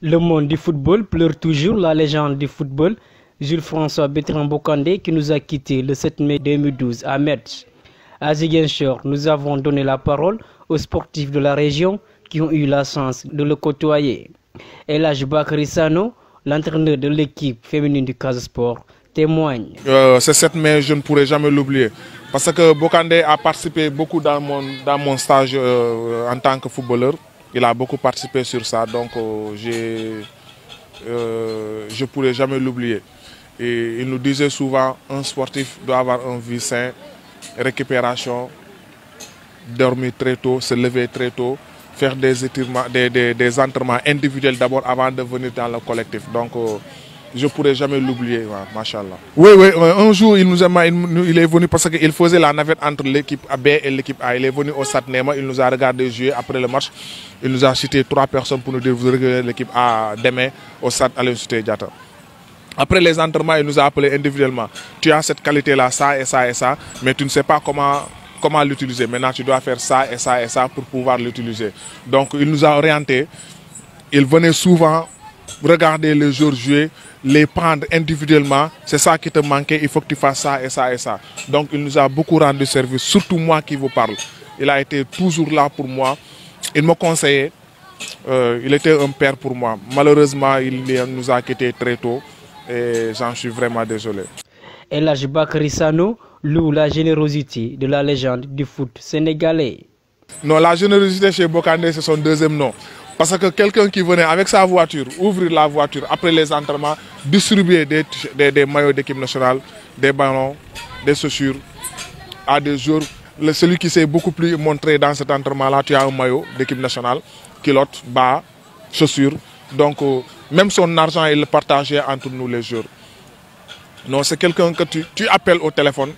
Le monde du football pleure toujours la légende du football, Jules-François Bertrand Bocandé, qui nous a quittés le 7 mai 2012 à Metz. À Ziguinchor, nous avons donné la parole aux sportifs de la région qui ont eu la chance de le côtoyer. El Hadj Bakary Sano, l'entraîneur de l'équipe féminine du Casa Sport, témoigne. Ce 7 mai, je ne pourrai jamais l'oublier. Parce que Bocandé a participé beaucoup dans mon stage en tant que footballeur. Il a beaucoup participé sur ça, donc je ne pourrai jamais l'oublier. Et il nous disait souvent, un sportif doit avoir un vie sain, récupération, dormir très tôt, se lever très tôt, faire des étirements, des entraînements individuels d'abord avant de venir dans le collectif. Donc je ne pourrai jamais l'oublier, machallah. Oui, un jour il est venu parce qu'il faisait la navette entre l'équipe B et l'équipe A. Il est venu au Stade Néma, il nous a regardé jouer après le match. Il nous a cité 3 personnes pour nous dire vous regardez l'équipe A demain au Stade Aline Sitoé Diatta. Après les entraînements, il nous a appelés individuellement. Tu as cette qualité-là, ça et ça et ça, mais tu ne sais pas comment l'utiliser. Maintenant, tu dois faire ça et ça et ça pour pouvoir l'utiliser. Donc, il nous a orientés. Il venait souvent regarder les joueurs jouer, les prendre individuellement. C'est ça qui te manquait, il faut que tu fasses ça et ça et ça. Donc, il nous a beaucoup rendu service, surtout moi qui vous parle. Il a été toujours là pour moi. Il m'a conseillé. Il était un père pour moi. Malheureusement, il nous a quittés très tôt. Et j'en suis vraiment désolé. El Hadj Bakary Sano loue la générosité de la légende du foot sénégalais. Non, la générosité chez Bocandé, c'est son deuxième nom. Parce que quelqu'un qui venait avec sa voiture, ouvrir la voiture après les entraînements, distribuer des maillots d'équipe nationale, des ballons, des chaussures à des joueurs. Celui qui s'est beaucoup plus montré dans cet entraînement-là, tu as un maillot d'équipe nationale, culotte, bas, chaussures. Donc, même son argent, il le partageait entre nous les joueurs. Non, c'est quelqu'un que tu appelles au téléphone,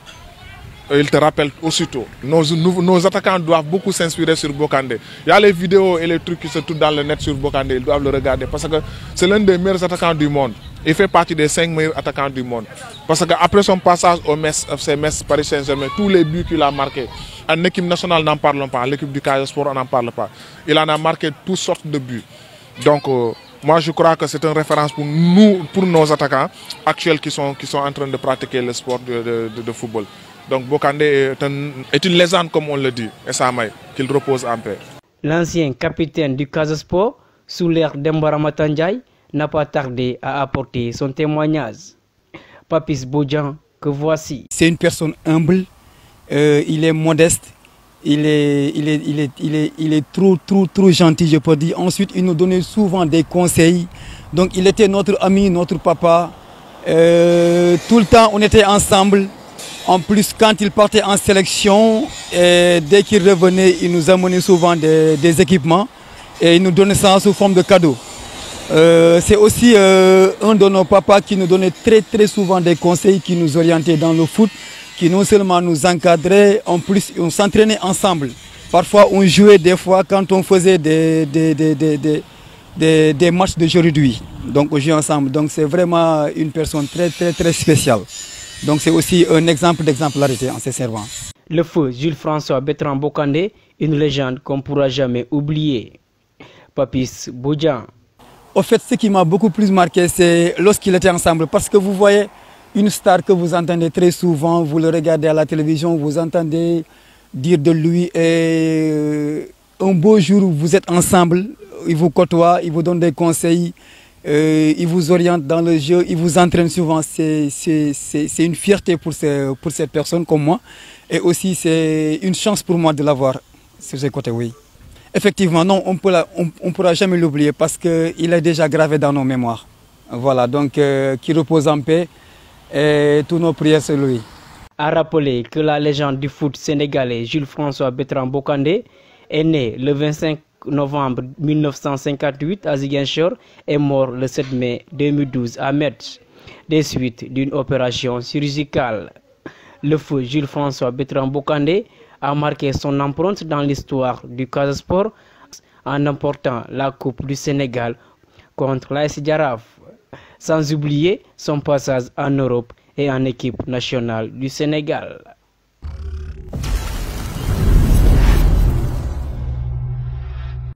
il te rappelle aussitôt. Nos attaquants doivent beaucoup s'inspirer sur Bocandé. Il y a les vidéos et les trucs qui se trouvent dans le net sur Bocandé, ils doivent le regarder parce que c'est l'un des meilleurs attaquants du monde. Il fait partie des 5 meilleurs attaquants du monde. Parce qu'après son passage au FC Metz, Paris Saint-Germain, tous les buts qu'il a marqués, en équipe nationale, n'en parlons pas, l'équipe du Casa Sport, on n'en parle pas. Il en a marqué toutes sortes de buts. Donc, moi, je crois que c'est une référence pour nous, pour nos attaquants actuels qui sont en train de pratiquer le sport de football. Donc, Bocandé est une légende, comme on le dit, et ça m'aille, qu'il repose en paix. L'ancien capitaine du Casa Sport, sous l'ère d'Embara Matandjaï, n'a pas tardé à apporter son témoignage. Papis Bodian, que voici. C'est une personne humble, il est modeste. Il est trop gentil, je peux dire. Ensuite, il nous donnait souvent des conseils. Donc, il était notre ami, notre papa. Tout le temps, on était ensemble. En plus, quand il partait en sélection, dès qu'il revenait, il nous amenait souvent des équipements. Et il nous donnait ça sous forme de cadeaux. C'est aussi un de nos papas qui nous donnait très souvent des conseils, qui nous orientait dans le foot, qui non seulement nous encadrait, en plus on s'entraînait ensemble. Parfois on jouait des fois quand on faisait des matchs d'aujourd'hui. Donc on jouait ensemble. Donc c'est vraiment une personne très spéciale. Donc c'est aussi un exemple d'exemplarité en se servant. Le feu Jules-François Bertrand Bocandé, une légende qu'on ne pourra jamais oublier. Papis Bodian. Au fait, ce qui m'a beaucoup plus marqué, c'est lorsqu'il était ensemble. Parce que vous voyez, une star que vous entendez très souvent, vous le regardez à la télévision, vous entendez dire de lui et un beau jour vous êtes ensemble, il vous côtoie, il vous donne des conseils, il vous oriente dans le jeu, il vous entraîne souvent. C'est une fierté pour ces personnes comme moi et aussi c'est une chance pour moi de l'avoir sur ce côté, oui. Effectivement, non, on ne pourra jamais l'oublier parce qu'il est déjà gravé dans nos mémoires. Voilà, donc qu'il repose en paix. Et tous nos prières sur lui. A rappeler que la légende du foot sénégalais Jules-François Bertrand Bocandé est né le 25 novembre 1958 à Ziguinchor et mort le 7 mai 2012 à Metz, des suites d'une opération chirurgicale. Le feu Jules-François Bertrand Bocandé a marqué son empreinte dans l'histoire du Casa Sport en emportant la Coupe du Sénégal contre l'AS Jaraaf. Sans oublier son passage en Europe et en équipe nationale du Sénégal.